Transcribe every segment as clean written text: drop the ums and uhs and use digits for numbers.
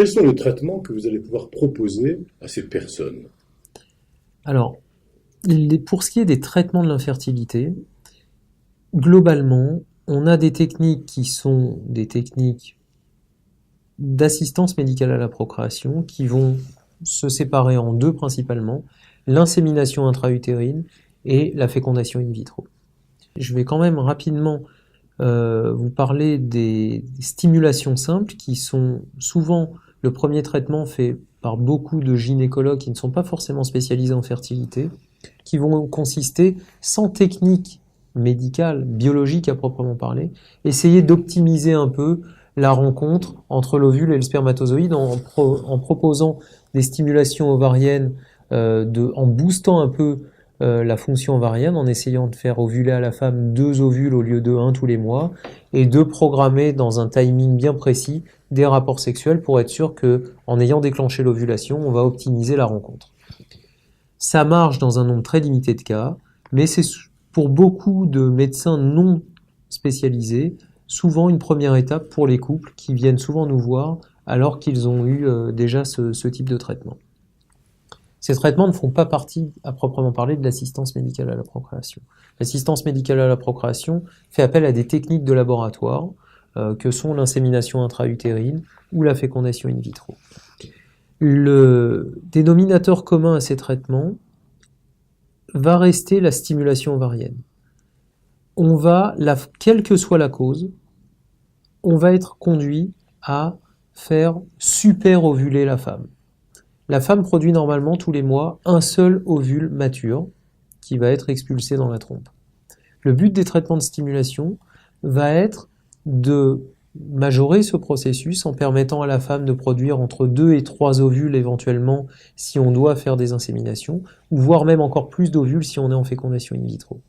Quels sont les traitements que vous allez pouvoir proposer à ces personnes? Alors, pour ce qui est des traitements de l'infertilité, globalement, on a des techniques qui sont des techniques d'assistance médicale à la procréation qui vont se séparer en deux principalement, l'insémination intra-utérine et la fécondation in vitro. Je vais quand même rapidement vous parler des stimulations simples qui sont souvent le premier traitement fait par beaucoup de gynécologues qui ne sont pas forcément spécialisés en fertilité, qui vont consister, sans technique médicale, biologique à proprement parler, essayer d'optimiser un peu la rencontre entre l'ovule et le spermatozoïde en proposant des stimulations ovariennes, en boostant un peu la fonction ovarienne, en essayant de faire ovuler à la femme 2 ovules au lieu de 1 tous les mois, et de programmer dans un timing bien précis des rapports sexuels pour être sûr que, en ayant déclenché l'ovulation, on va optimiser la rencontre. Ça marche dans un nombre très limité de cas, mais c'est pour beaucoup de médecins non spécialisés, souvent une première étape pour les couples qui viennent souvent nous voir alors qu'ils ont eu déjà ce type de traitement. Ces traitements ne font pas partie, à proprement parler, de l'assistance médicale à la procréation. L'assistance médicale à la procréation fait appel à des techniques de laboratoire, que sont l'insémination intra-utérine ou la fécondation in vitro. Le dénominateur commun à ces traitements va rester la stimulation ovarienne. Quelle que soit la cause, on va être conduit à faire super ovuler la femme. La femme produit normalement tous les mois un seul ovule mature qui va être expulsé dans la trompe. Le but des traitements de stimulation va être de majorer ce processus en permettant à la femme de produire entre 2 et 3 ovules éventuellement si on doit faire des inséminations, ou voire même encore plus d'ovules si on est en fécondation in vitro.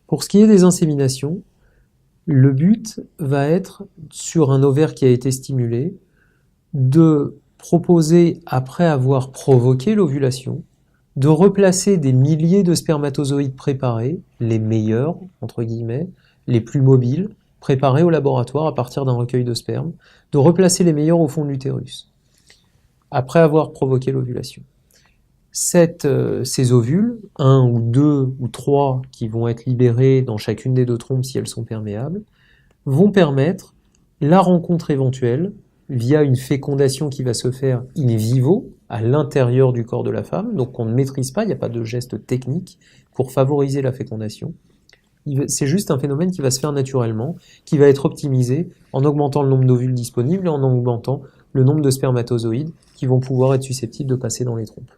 Pour ce qui est des inséminations, le but va être, sur un ovaire qui a été stimulé, de proposer, après avoir provoqué l'ovulation, de replacer des milliers de spermatozoïdes préparés, les meilleurs, entre guillemets, les plus mobiles, préparés au laboratoire à partir d'un recueil de sperme, de replacer les meilleurs au fond de l'utérus, après avoir provoqué l'ovulation. Ces ovules, 1 ou 2 ou 3 qui vont être libérés dans chacune des 2 trompes si elles sont perméables, vont permettre la rencontre éventuelle via une fécondation qui va se faire in vivo, à l'intérieur du corps de la femme, donc on ne maîtrise pas, il n'y a pas de geste technique pour favoriser la fécondation. C'est juste un phénomène qui va se faire naturellement, qui va être optimisé en augmentant le nombre d'ovules disponibles et en augmentant le nombre de spermatozoïdes qui vont pouvoir être susceptibles de passer dans les trompes.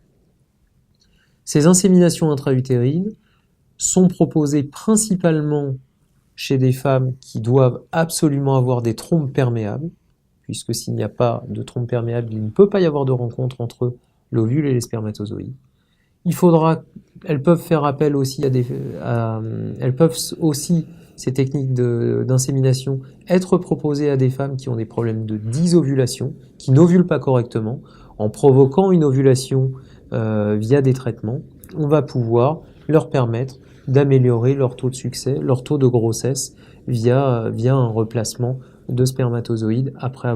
Ces inséminations intra-utérines sont proposées principalement chez des femmes qui doivent absolument avoir des trompes perméables, puisque s'il n'y a pas de trompe perméable, il ne peut pas y avoir de rencontre entre l'ovule et les spermatozoïdes. Elles peuvent faire appel aussi elles peuvent aussi, ces techniques d'insémination, être proposées à des femmes qui ont des problèmes de dysovulation, qui n'ovulent pas correctement. En provoquant une ovulation via des traitements, on va pouvoir leur permettre d'améliorer leur taux de succès, leur taux de grossesse via un replacement de spermatozoïdes après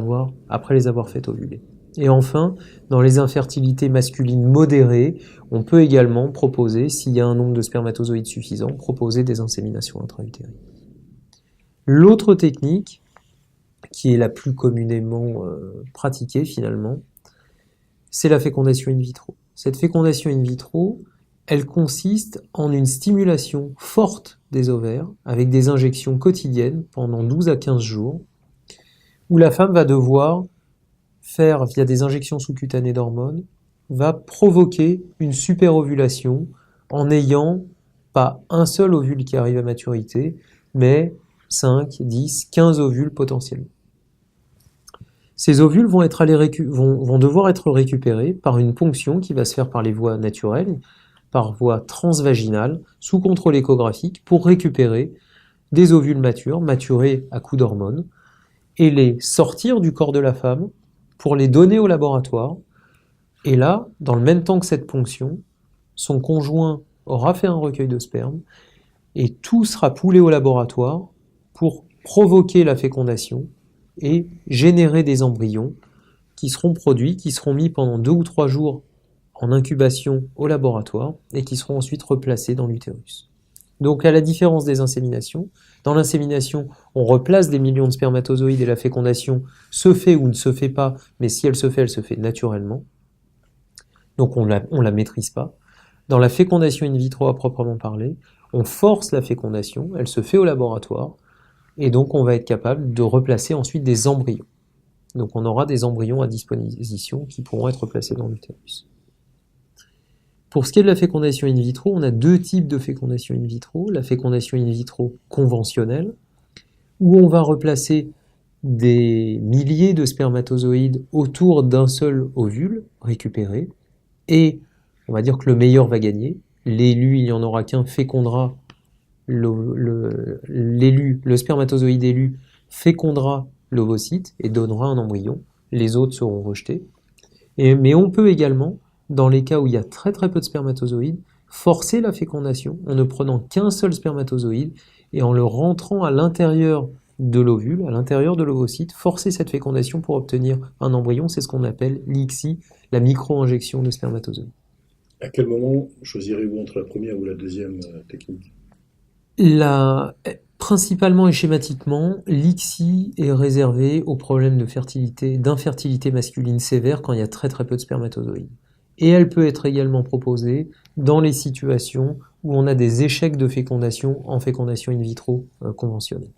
les avoir fait ovuler. Et enfin, dans les infertilités masculines modérées, on peut également proposer, s'il y a un nombre de spermatozoïdes suffisant, proposer des inséminations intra-utérines. L'autre technique, qui est la plus communément pratiquée finalement, c'est la fécondation in vitro. Cette fécondation in vitro, elle consiste en une stimulation forte des ovaires, avec des injections quotidiennes pendant 12 à 15 jours, où la femme va devoir faire, via des injections sous-cutanées d'hormones, va provoquer une superovulation en n'ayant pas un seul ovule qui arrive à maturité, mais 5, 10, 15 ovules potentiellement. Ces ovules vont devoir être récupérés par une ponction qui va se faire par les voies naturelles, par voie transvaginale, sous contrôle échographique, pour récupérer des ovules maturés à coup d'hormones, et les sortir du corps de la femme pour les donner au laboratoire. Et là, dans le même temps que cette ponction, son conjoint aura fait un recueil de sperme et tout sera poulé au laboratoire pour provoquer la fécondation et générer des embryons qui seront produits, qui seront mis pendant 2 ou 3 jours en incubation au laboratoire et qui seront ensuite replacés dans l'utérus. Donc à la différence des inséminations, dans l'insémination, on replace des millions de spermatozoïdes et la fécondation se fait ou ne se fait pas, mais si elle se fait naturellement. Donc on la maîtrise pas. Dans la fécondation in vitro à proprement parler, on force la fécondation, elle se fait au laboratoire, et donc on va être capable de replacer ensuite des embryons. Donc on aura des embryons à disposition qui pourront être placés dans l'utérus. Pour ce qui est de la fécondation in vitro, on a 2 types de fécondation in vitro. La fécondation in vitro conventionnelle, où on va replacer des milliers de spermatozoïdes autour d'un seul ovule récupéré, et on va dire que le meilleur va gagner. L'élu, il n'y en aura qu'un, fécondera le spermatozoïde élu fécondera l'ovocyte et donnera un embryon. Les autres seront rejetés. Mais on peut également, dans les cas où il y a très très peu de spermatozoïdes, forcer la fécondation en ne prenant qu'un seul spermatozoïde et en le rentrant à l'intérieur de l'ovule, à l'intérieur de l'ovocyte, forcer cette fécondation pour obtenir un embryon. C'est ce qu'on appelle l'ICSI, la micro-injection de spermatozoïdes. À quel moment choisirez-vous entre la première ou la deuxième technique? Principalement et schématiquement, l'ICSI est réservé aux problèmes de fertilité, d'infertilité masculine sévère quand il y a très très peu de spermatozoïdes. Et elle peut être également proposée dans les situations où on a des échecs de fécondation en fécondation in vitro conventionnelle.